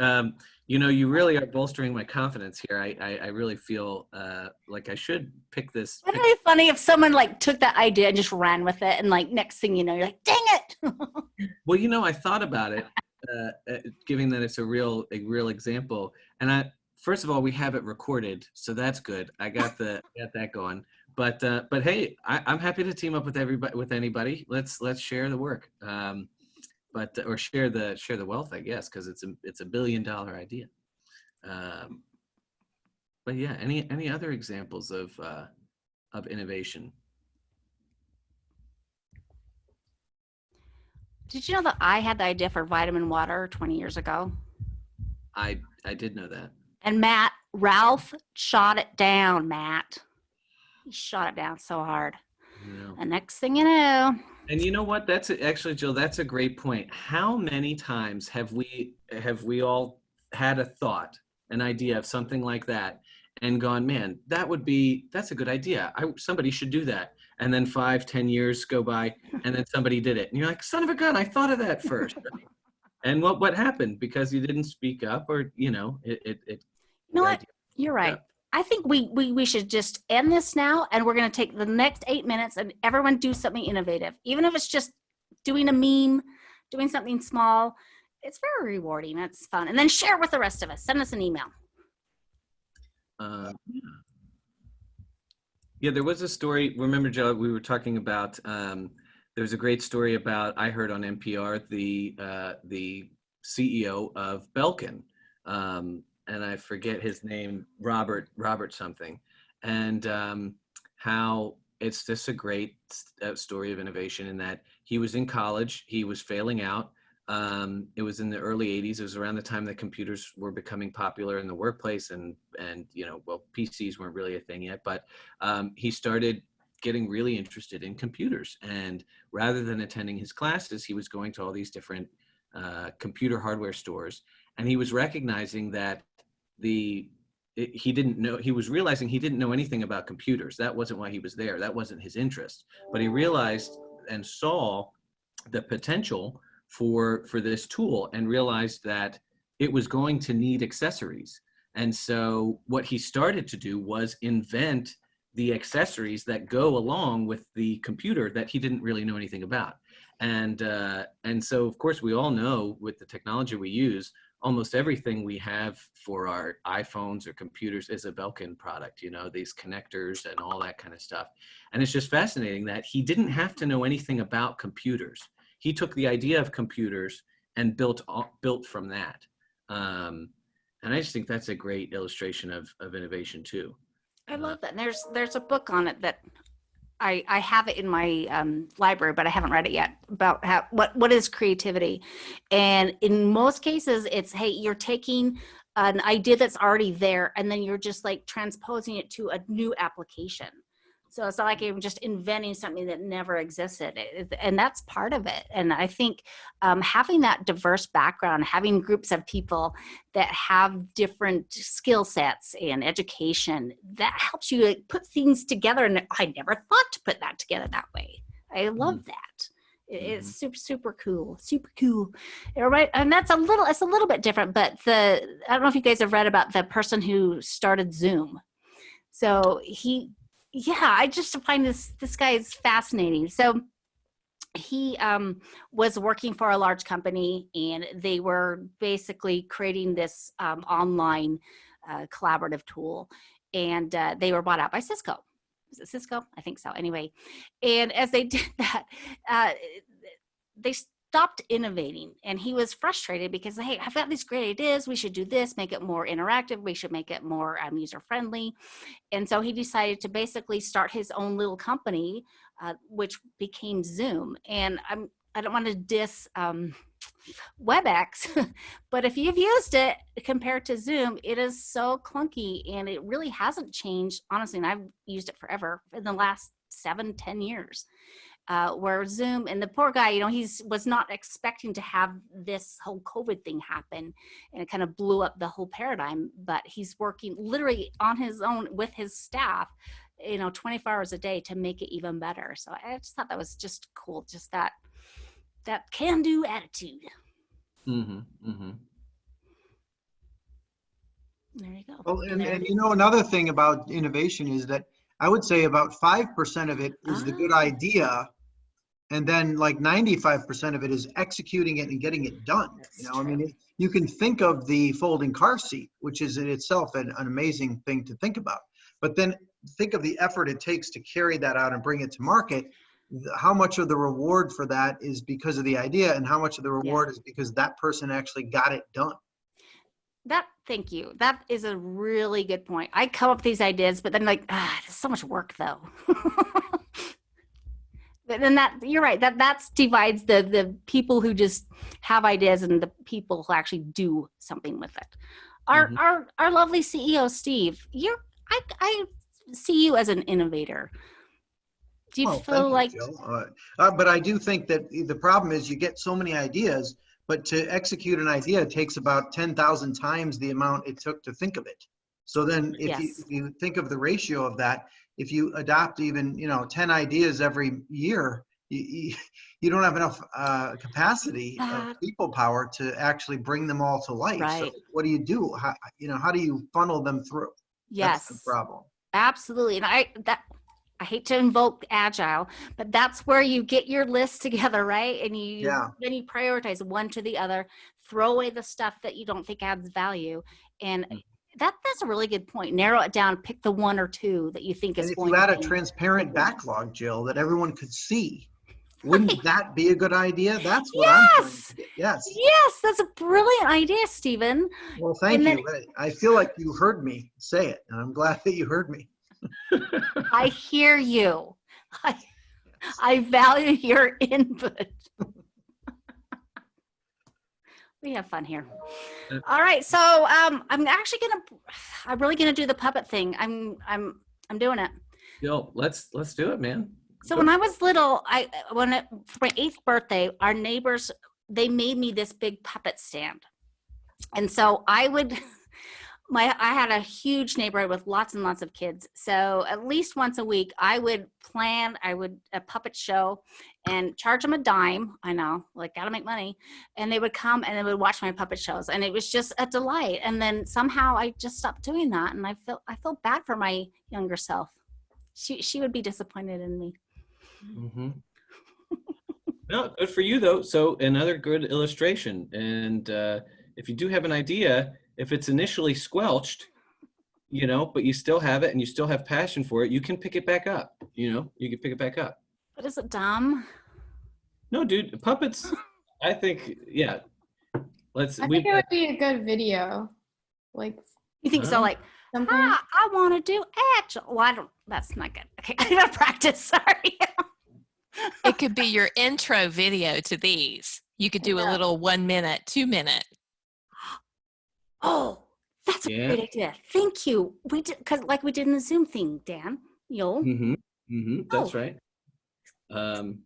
Speaker 1: You really are bolstering my confidence here. I really feel like I should pick this.
Speaker 2: Wouldn't it be funny if someone like took that idea and just ran with it, and like next thing you know, you're like, dang it.
Speaker 1: Well, I thought about it. giving that it's a real example. And first of all, we have it recorded, so that's good. I got that going. But hey, I'm happy to team up with anybody. Let's share the work. Or share the wealth, I guess, because it's a $1 billion idea. But yeah, any other examples of innovation?
Speaker 2: Did you know that I had the idea for vitamin water 20 years ago?
Speaker 1: I did know that.
Speaker 2: And Ralph shot it down, Matt. He shot it down so hard.
Speaker 1: Yeah.
Speaker 2: And next thing you know.
Speaker 1: And you know what? That's actually, Jill, that's a great point. How many times have we all had a thought, an idea of something like that, and gone, man, that's a good idea. Somebody should do that. And then 5-10 years go by, and then somebody did it. And you're like, son of a gun, I thought of that first. And what happened? Because you didn't speak up, or,
Speaker 2: You know what? You're right. Yeah. I think we should just end this now, and we're going to take the next 8 minutes and everyone do something innovative. Even if it's just doing a meme, doing something small, it's very rewarding. It's fun. And then share it with the rest of us. Send us an email.
Speaker 1: Yeah, there was a story. Remember, Joe, we were talking about, there was a great story about, I heard on NPR, the CEO of Belkin, and I forget his name, Robert something, and how it's just a great story of innovation in that he was in college, he was failing out. It was in the early 80s. It was around the time that computers were becoming popular in the workplace, and PCs weren't really a thing yet, but he started getting really interested in computers. And rather than attending his classes, he was going to all these different computer hardware stores, and he was recognizing that he was realizing he didn't know anything about computers. That wasn't why he was there. That wasn't his interest. But he realized and saw the potential for this tool, and realized that it was going to need accessories. And so what he started to do was invent the accessories that go along with the computer that he didn't really know anything about. And so, of course, we all know with the technology we use, almost everything we have for our iPhones or computers is a Belkin product, these connectors and all that kind of stuff. And it's just fascinating that he didn't have to know anything about computers. He took the idea of computers and built from that. And I just think that's a great illustration of innovation too.
Speaker 2: I love that. And there's a book on it that I have it in my library, but I haven't read it yet, about what is creativity. And in most cases, it's, hey, you're taking an idea that's already there, and then you're just like transposing it to a new application. So it's not like you're just inventing something that never existed. And that's part of it. And I think having that diverse background, having groups of people that have different skill sets and education, that helps you put things together. And I never thought to put that together that way. I love that. It's super cool. All right. And it's a little bit different, but I don't know if you guys have read about the person who started Zoom. So I just find this guy is fascinating. So he was working for a large company, and they were basically creating this online collaborative tool, and they were bought out by Cisco. Is it Cisco? I think so. Anyway, and as they did that, they stopped innovating, and he was frustrated because, hey, I've got these great ideas. We should do this, make it more interactive. We should make it more user-friendly. And so he decided to basically start his own little company, which became Zoom. And I don't want to diss WebEx, but if you've used it compared to Zoom, it is so clunky, and it really hasn't changed, honestly, and I've used it forever in the last 7-10 years. Where Zoom, and the poor guy, he was not expecting to have this whole COVID thing happen, and it kind of blew up the whole paradigm, but he's working literally on his own with his staff, 24 hours a day to make it even better. So I just thought that was just cool, just that can-do attitude. There you go.
Speaker 4: Well, and another thing about innovation is that I would say about 5% of it is the good idea, And then like 95% of it is executing it and getting it done. You know, I mean, you can think of the folding car seat, which is in itself an amazing thing to think about. But then think of the effort it takes to carry that out and bring it to market. How much of the reward for that is because of the idea, and how much of the reward is because that person actually got it done.
Speaker 2: Thank you. That is a really good point. I come up with these ideas, but then like, there's so much work though. And that, you're right, that's divides the people who just have ideas and the people who actually do something with it. Our lovely CEO, Steve, I see you as an innovator. Do you feel like,
Speaker 4: Jill. But I do think that the problem is you get so many ideas, but to execute an idea takes about 10,000 times the amount it took to think of it. So then if you think of the ratio of that, if you adopt even, 10 ideas every year, you don't have enough capacity of people power to actually bring them all to life.
Speaker 2: Right.
Speaker 4: So what do you do? How do you funnel them through?
Speaker 2: Yes,
Speaker 4: That's the problem.
Speaker 2: Absolutely. And I hate to invoke agile, but that's where you get your list together, right? And then you prioritize one to the other, throw away the stuff that you don't think adds value. And that's a really good point. Narrow it down, pick the one or two that you think is going to be.
Speaker 4: And if you had a transparent backlog, Jill, that everyone could see, wouldn't that be a good idea? That's what I'm trying to get. Yes,
Speaker 2: that's a brilliant idea, Stephen.
Speaker 4: Well, thank you. I feel like you heard me say it, and I'm glad that you heard me.
Speaker 2: I hear you. I value your input. We have fun here. All right, so I'm really gonna do the puppet thing. I'm doing it.
Speaker 1: Yo, let's do it, man.
Speaker 2: So when I was little, for my 8th birthday, our neighbors, they made me this big puppet stand, and so I had a huge neighborhood with lots and lots of kids. So at least once a week, I would plan a puppet show and charge them a dime. I know, like, gotta make money. And they would come and they would watch my puppet shows. And it was just a delight. And then somehow I just stopped doing that. And I felt bad for my younger self. She would be disappointed in me.
Speaker 1: Mm-hmm. No, good for you though. So another good illustration. And if you do have an idea, if it's initially squelched, but you still have it and you still have passion for it, you can pick it back up. You can pick it back up.
Speaker 2: But is it dumb?
Speaker 1: No, dude, puppets. I think, yeah.
Speaker 3: I think it would be a good video. Like,
Speaker 2: you think so? Like, I want to do agile. Well, that's not good. Okay, I gotta practice. Sorry.
Speaker 7: It could be your intro video to these. You could do a little 1 minute, 2 minute.
Speaker 2: Oh, that's a great idea. Thank you. We did, because like we did in the Zoom thing, Dan.
Speaker 1: That's right. And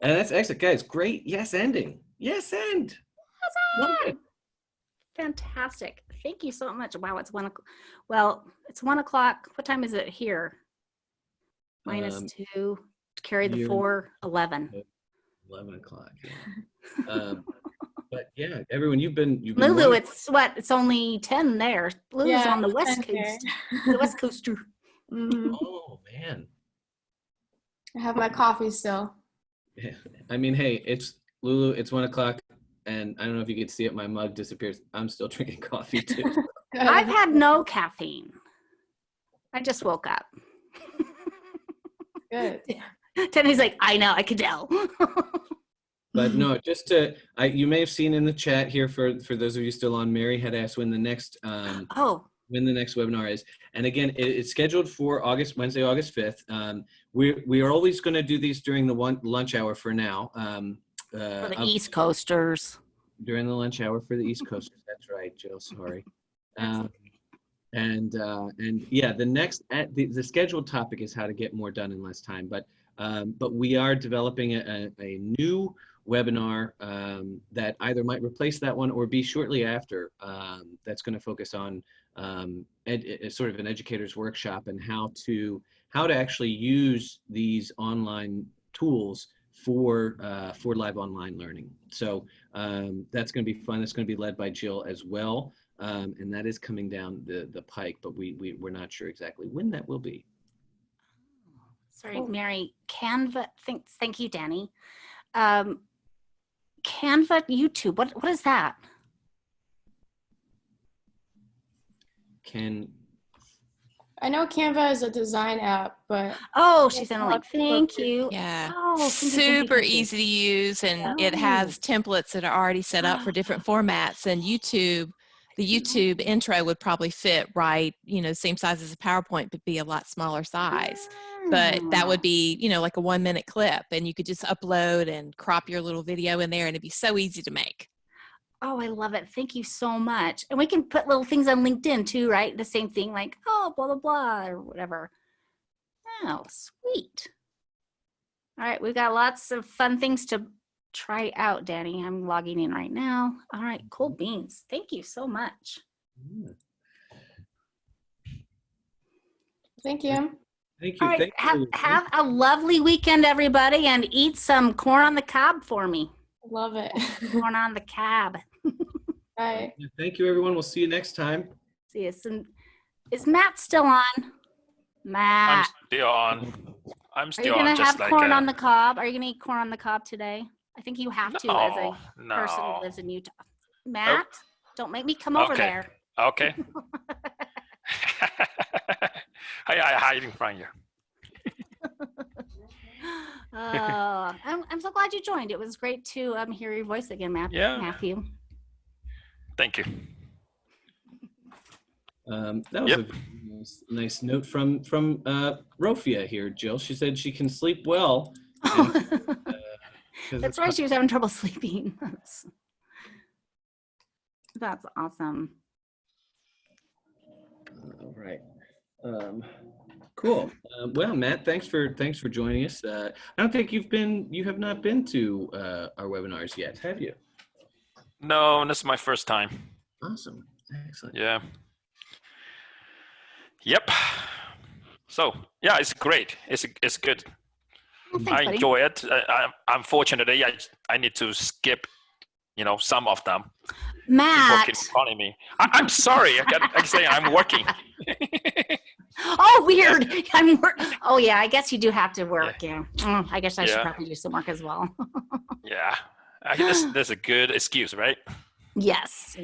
Speaker 1: that's excellent, guys. Great. Yes, ending. Yes, end.
Speaker 2: Awesome. Fantastic. Thank you so much. Wow, it's 1 o'clock. Well, it's 1 o'clock. What time is it here? -2. Carry the 4. 11.
Speaker 1: 11 o'clock. Yeah. But yeah, everyone, you've been
Speaker 2: Lulu, it's what? It's only 10 there. Lulu's on the West Coast. The West Coaster.
Speaker 3: Mm-hmm.
Speaker 1: Oh man.
Speaker 3: I have my coffee still.
Speaker 1: Yeah. I mean, hey, it's Lulu, it's 1 o'clock, and I don't know if you can see it, my mug disappears. I'm still drinking coffee too.
Speaker 2: I've had no caffeine. I just woke up.
Speaker 3: Good.
Speaker 2: Tenny's like, I know, I can tell.
Speaker 1: But no, just you may have seen in the chat here for those of you still on, Mary had asked when the next when the next webinar is. And again, it's scheduled for Wednesday, August 5th. We are always going to do these during the lunch hour for now.
Speaker 2: For the East Coasters.
Speaker 1: During the lunch hour for the East Coasters. That's right, Jill. Sorry. And yeah, the scheduled topic is how to get more done in less time. But we are developing a new webinar that either might replace that one or be shortly after. That's going to focus on sort of an educator's workshop and how to actually use these online tools for live online learning. So that's going to be fun. That's going to be led by Jill as well, and that is coming down the pike. But we're not sure exactly when that will be.
Speaker 2: Sorry, Mary. Canva. Thank you, Danny. Canva YouTube. What is that?
Speaker 3: I know Canva is a design app, but
Speaker 2: Oh, she's in like, thank you.
Speaker 7: Yeah.
Speaker 2: Oh,
Speaker 7: Super easy to use, and it has
Speaker 2: Oh.
Speaker 7: templates that are already set up for different formats. And YouTube, the YouTube intro would probably fit right, same size as a PowerPoint, but be a lot smaller size. But that would be, like a 1-minute clip, and you could just upload and crop your little video in there, and it'd be so easy to make.
Speaker 2: Oh, I love it. Thank you so much. And we can put little things on LinkedIn too, right? The same thing, like, oh, blah, blah, blah, or whatever. Oh, sweet. All right, we've got lots of fun things to try out, Danny. I'm logging in right now. All right, cool beans. Thank you so much.
Speaker 3: thank you.
Speaker 1: Thank you.
Speaker 2: All right,
Speaker 1: Thank you.
Speaker 2: have a lovely weekend, everybody, and eat some corn on the cob for me.
Speaker 3: Love it.
Speaker 2: Corn on the cob.
Speaker 3: Bye.
Speaker 1: Thank you, everyone. We'll see you next time.
Speaker 2: See you soon. Is Matt still on? Matt.
Speaker 8: I'm still on. I'm
Speaker 2: Are you
Speaker 8: still
Speaker 2: going
Speaker 8: on
Speaker 2: to
Speaker 8: just
Speaker 2: have
Speaker 8: like
Speaker 2: corn on the cob? Are you going to eat corn on the cob today? I think you have to as a
Speaker 8: no,
Speaker 2: person who
Speaker 8: no.
Speaker 2: lives in Utah. Matt, don't make me come over
Speaker 8: Okay.
Speaker 2: there.
Speaker 8: Okay. I hiding from you.
Speaker 2: I'm so glad you joined. It was great to hear your voice again,
Speaker 8: Yeah.
Speaker 2: Matthew.
Speaker 8: Thank you.
Speaker 1: That was a nice note from Rofia here, Jill. She said she can sleep well.
Speaker 2: That's right. She was having trouble sleeping. That's awesome.
Speaker 1: All right. Cool. Well, Matt, thanks for joining us. I don't think you have not been to our webinars yet, have you?
Speaker 8: No, this is my first time.
Speaker 1: Awesome. Excellent.
Speaker 8: Yeah. Yep. So yeah, it's great. It's good.
Speaker 2: Well, thanks,
Speaker 8: I
Speaker 2: buddy.
Speaker 8: enjoy it. Unfortunately, I need to skip, some of them.
Speaker 2: Matt.
Speaker 8: People keep calling me. I'm sorry. I say I'm working.
Speaker 2: Oh, weird. Oh, yeah. I guess you do have to work. Yeah. I guess I should probably do some work as well.
Speaker 8: Yeah. I think that's a good excuse, right?
Speaker 2: Yes.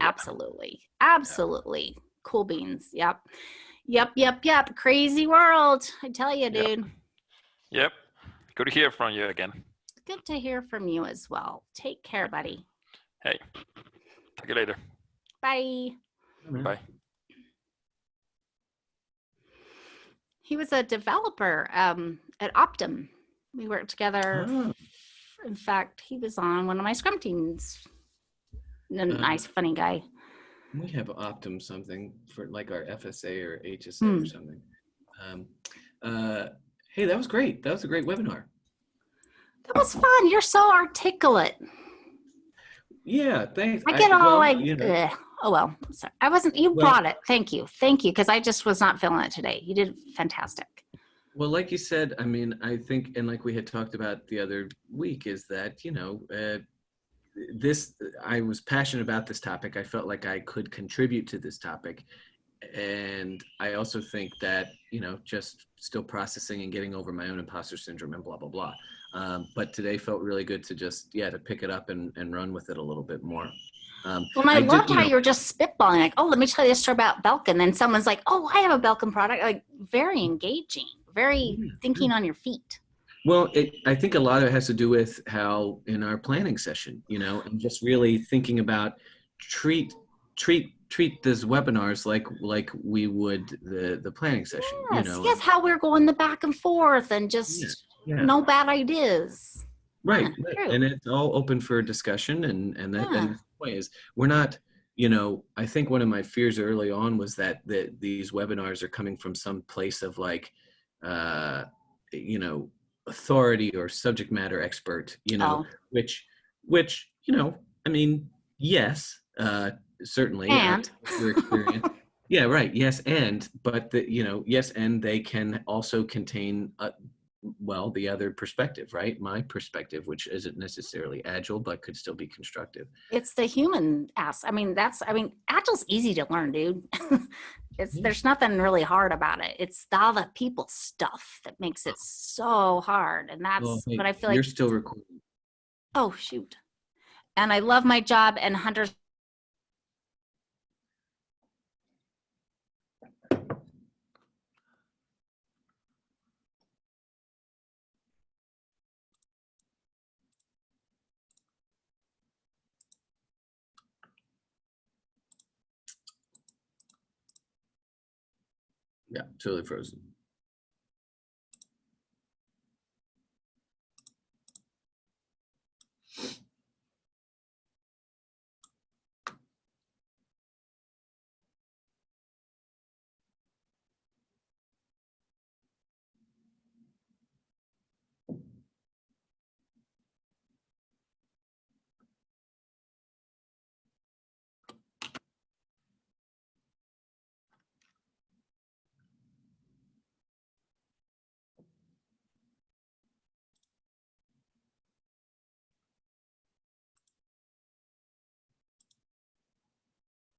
Speaker 2: Absolutely. Absolutely. Cool beans. Yep. Crazy world. I tell you, dude.
Speaker 8: Yep. Good to hear from you again.
Speaker 2: Good to hear from you as well. Take care, buddy.
Speaker 8: Hey. Talk to you later.
Speaker 2: Bye.
Speaker 8: Bye.
Speaker 2: He was a developer at Optum. We worked together.
Speaker 1: Oh.
Speaker 2: In fact, he was on one of my Scrum teams. A nice, funny guy.
Speaker 1: We have Optum something for like our FSA or HSA or something. Hey, that was great. That was a great webinar.
Speaker 2: That was fun. You're so articulate.
Speaker 1: Yeah, thanks.
Speaker 2: I get all like,
Speaker 1: know.
Speaker 2: oh well. Sorry. I wasn't. You brought it. Thank you, because I just was not feeling it today. You did fantastic.
Speaker 1: Well, like you said, I mean, I think, and like we had talked about the other week, is that I was passionate about this topic. I felt like I could contribute to this topic, and I also think that just still processing and getting over my own imposter syndrome and blah blah blah. But today felt really good to just to pick it up and run with it a little bit more.
Speaker 2: Well, I loved how you were just spitballing, like, oh, let me tell you a story about Belkin. Then someone's like, oh, I have a Belkin product. Like, very engaging, very thinking on your feet.
Speaker 1: Well, I think a lot of it has to do with how in our planning session, and just really thinking about treat these webinars like we would the planning session.
Speaker 2: Yes, how we're going the back and forth and just no bad ideas.
Speaker 1: Right,
Speaker 2: Yeah,
Speaker 1: right. And it's all open for discussion, and that and the point is we're not. I think one of my fears early on was that these webinars are coming from some place of like, authority or subject matter expert, which, I mean, yes, certainly.
Speaker 2: And
Speaker 1: your experience. Yeah, right. Yes. But yes. And they can also contain well, the other perspective, right? My perspective, which isn't necessarily agile, but could still be constructive.
Speaker 2: It's the human I mean, Agile's easy to learn, dude. There's nothing really hard about it. It's all the people stuff that makes it so hard. And that's
Speaker 1: Well, hey,
Speaker 2: what I feel
Speaker 1: you're
Speaker 2: like.
Speaker 1: still recording.
Speaker 2: Oh, shoot. And I love my job, and Hunter's.
Speaker 1: Yeah, totally frozen.